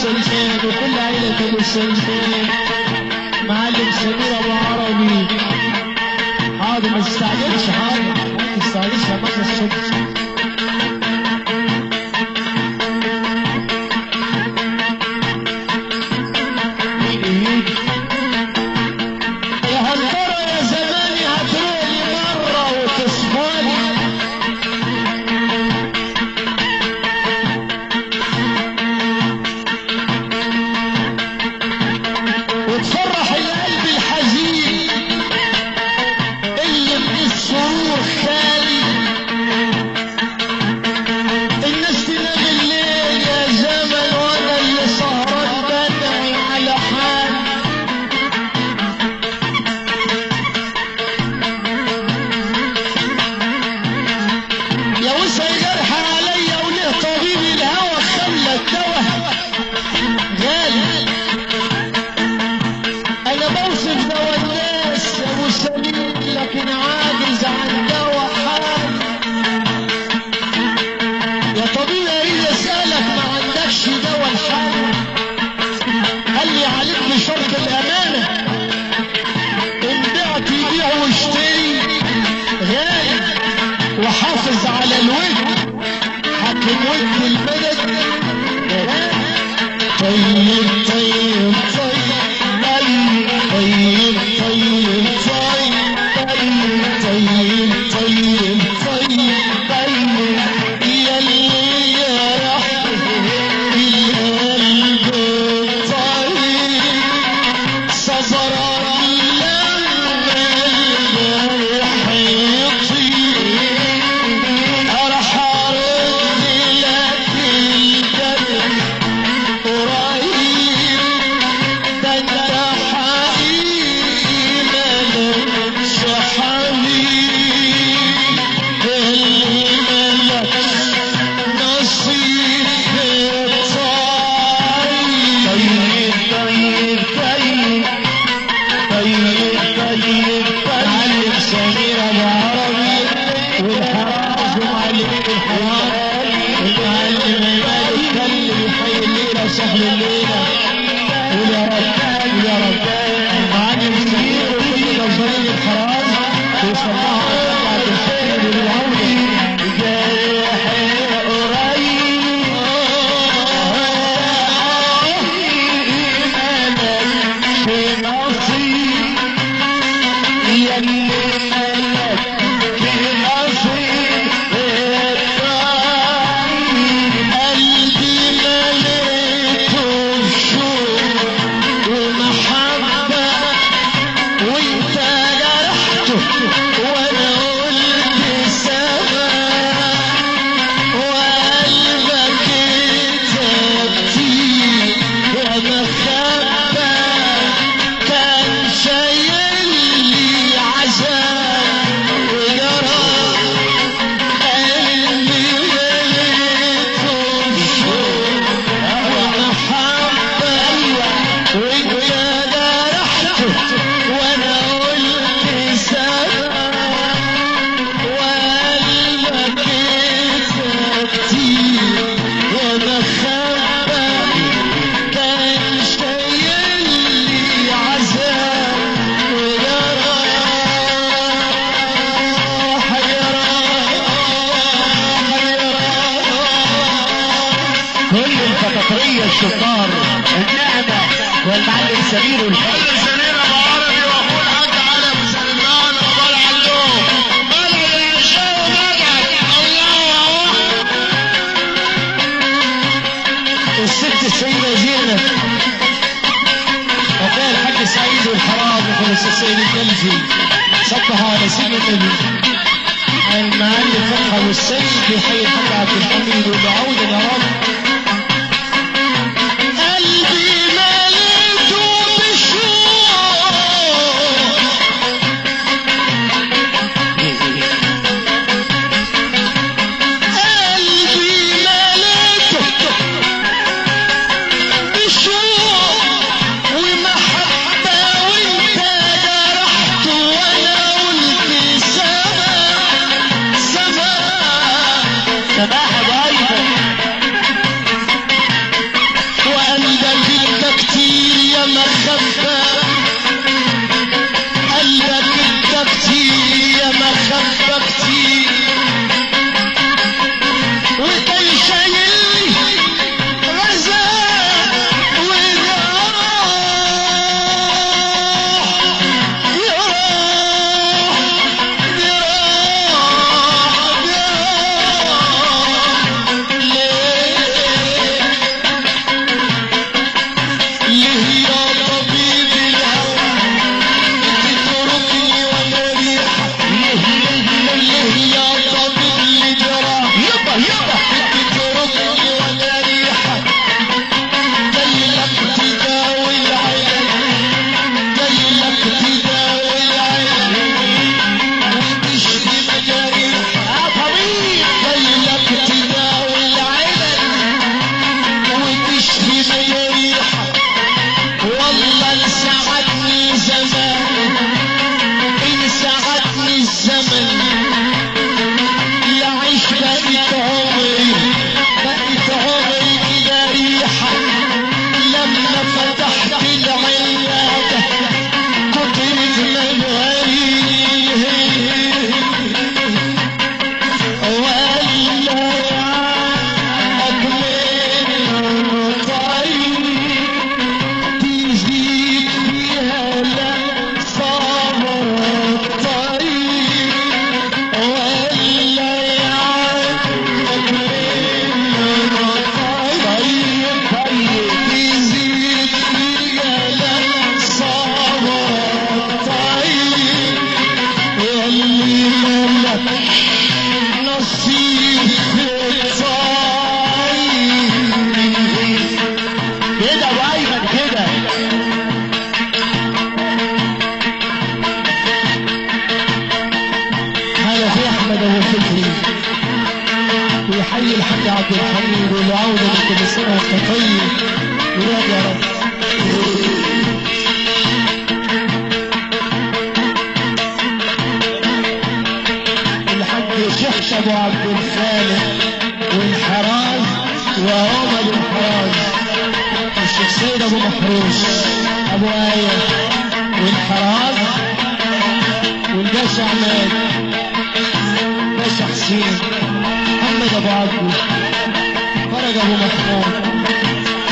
سلمان وكل عيلة ابو سلمان. معلم سمير ابو عربي حاضر ما تستعجلش، حاضر ما تستعجلش يا باشا الصبح. وحافظ على الوجه حكم وجه البلد. طيب طيب طيب طيب طيب طيب طيب طيب يا اللي يا رحمة القلب طيب صبر الشطار النعمة والمعلم سمير والحي سمير ابو عربي واخوه الحاج علي ابو سلمان ابو العلوم بلد العشاء وبلد الله الست السيدة زينب وقال الحاج سعيد والحرام وخلص السيد الجلجي صبح على سيدنا النبي المعلم فتحة والسيد وحي الحاج عبد الحميد وبعودا يا رب. مخبة قلبك انت كتير يا مخبة كتير وكان شايل غزال وراح ويحيي الحاج عبد الحميد والعودة من كل سنة وانت طيب ولاد يا رب. الحاج شيخ ابو عبد الخالق والحراز وعمر الحراز والشيخ سيد ابو محروس ابو آية والحراز والباشا عماد باشا حسين محمد ابو عبده فرج ابو محمود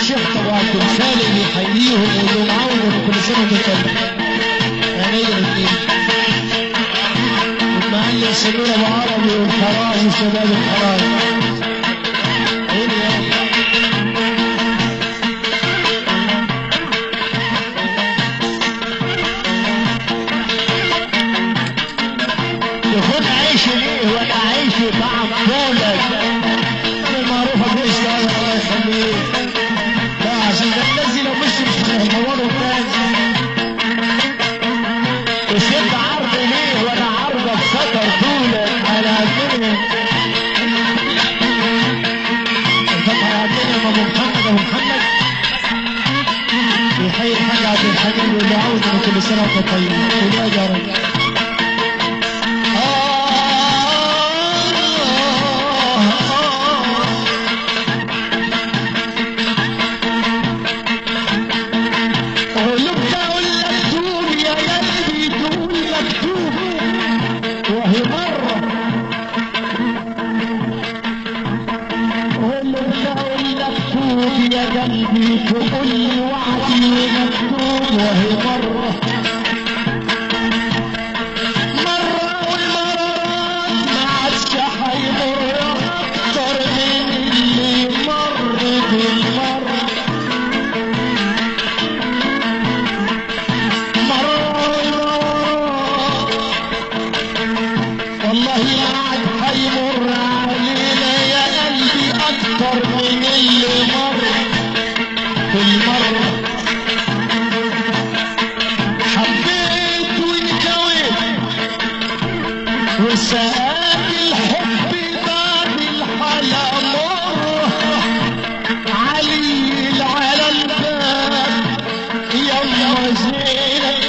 شيخ ابو عبد الخالق يحييهم ويقول لهم عودة كل سنة وانتم طيب. عينيا الاثنين والمعلم سمير ابو عربي والحراز وشباب الحراز. عيني يا يخون عيش ليه وانا عايش طعم طولك المعروفة بإيش الله يخليك. لا عشان ده الذي لو مش هيحوره تاني. وسيب عرض ليه وانا عرضك سطر طولك على عدنا الفتحة عدنا ابو محمد ابو محمد يحيي الحاج عبد الحميد واللي عاوز من كل سنة وانت طيب ولاد يا رب. يا قلبي تقول لي وعدي مكتوب وهي مرة والمرات ما عادش هيمر اكتر من اللي مر بالمرة والله ما عاد هيمر علينا يا قلبي اكتر من اللي مر بالمرة. حبيت وانكويت وساءت الحب بعد الحلا مر عليل على الباب يلا زينب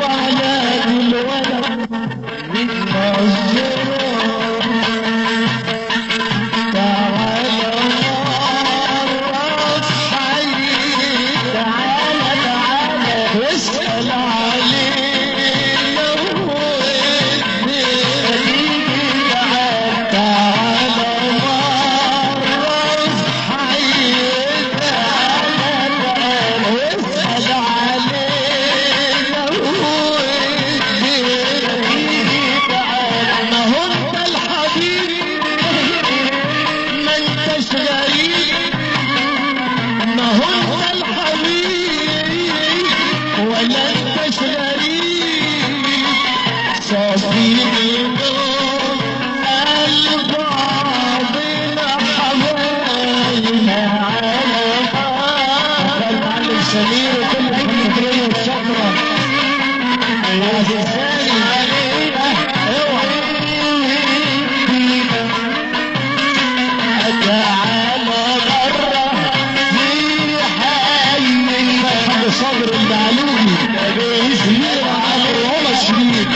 وعلى الولد نعزله تعالى سمير وكل الفكرية والشطرة العزيزاني صبر المعلومي سمير على والله شديد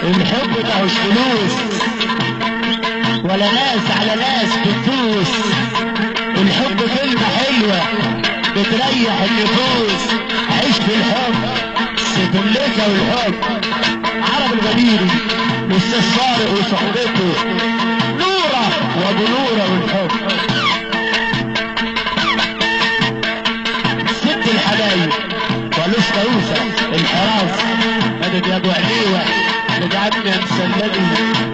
الحب ده مش فلوس ولا ناس على ناس بتدوس. الحب كلمة حلوة بتريح النفوس. عيش في الحب ستملكها والحب. عرب الغديري الاستاذ طارق وصحبته نورة وابو نورة والحب. ست الحبايب والأستاذة الحراس مدد يا ابو عليوة رجعتنا مسلمي.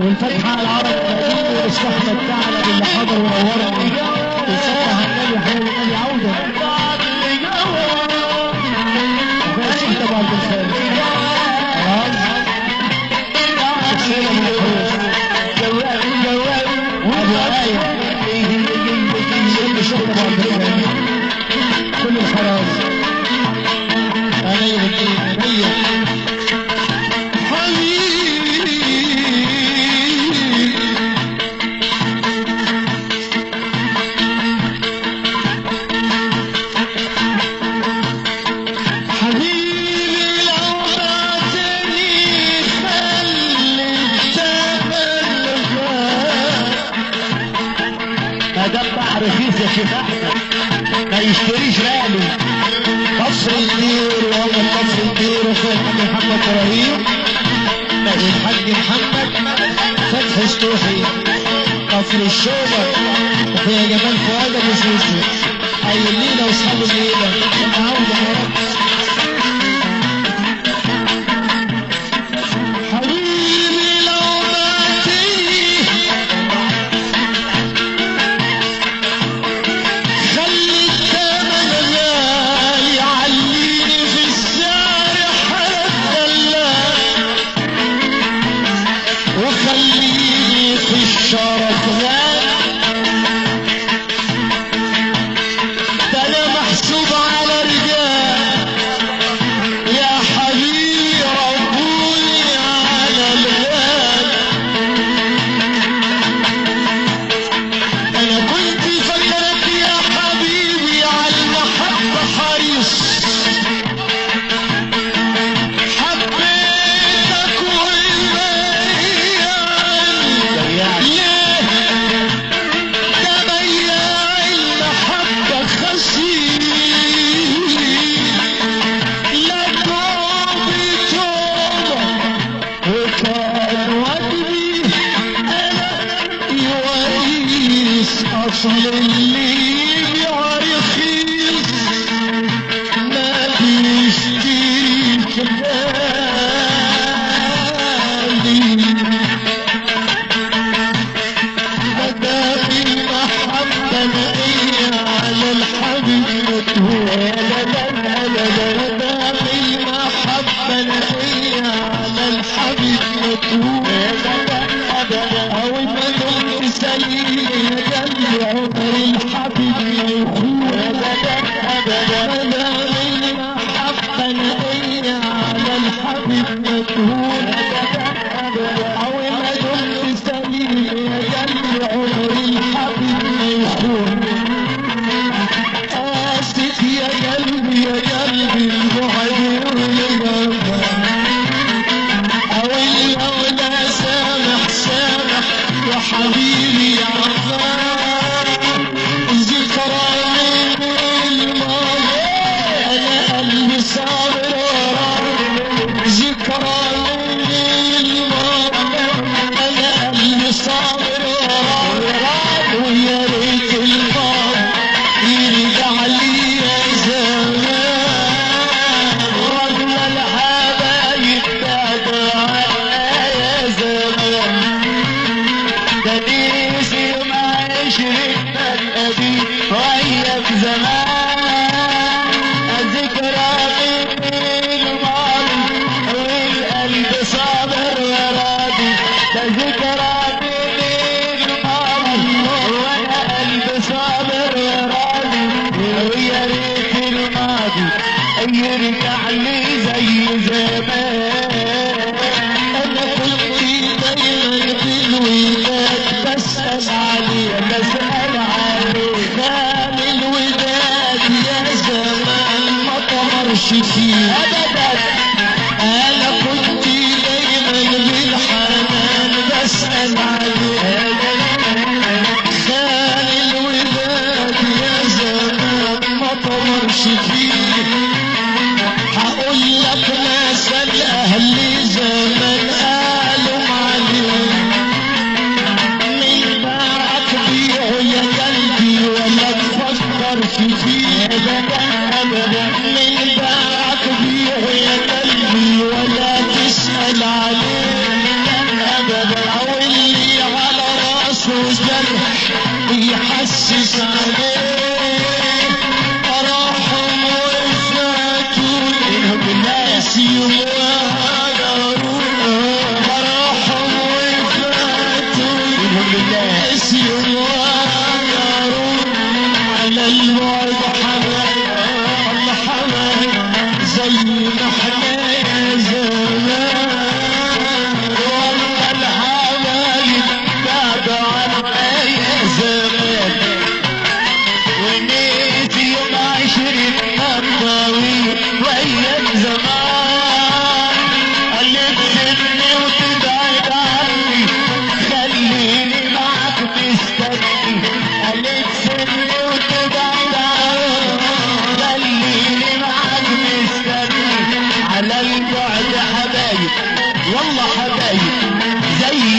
والفتحة على العرب والصحبة بتاعنا اللي حضر ونورنا وصفها النبي حول النبي عودة وفاسي طبعا بالخير شخصية من الحروس وابو آية شخصية طبعا بالخير كل الحراس أنا يبكي يا شيخ احمد ما يشتريش غالي. كفر الدير وهو كفر الدير وفي الحاج محمد ابراهيم والحاج محمد فتحي سطوحي كفر الشوبر وفي جمال فؤاد ابو سوسو اي الليله واصحاب الليله عوده يا رب.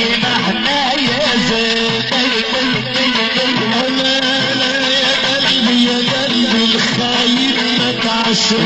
زي ما احنا يا زين انا يا قلبي الخاين ما تعشق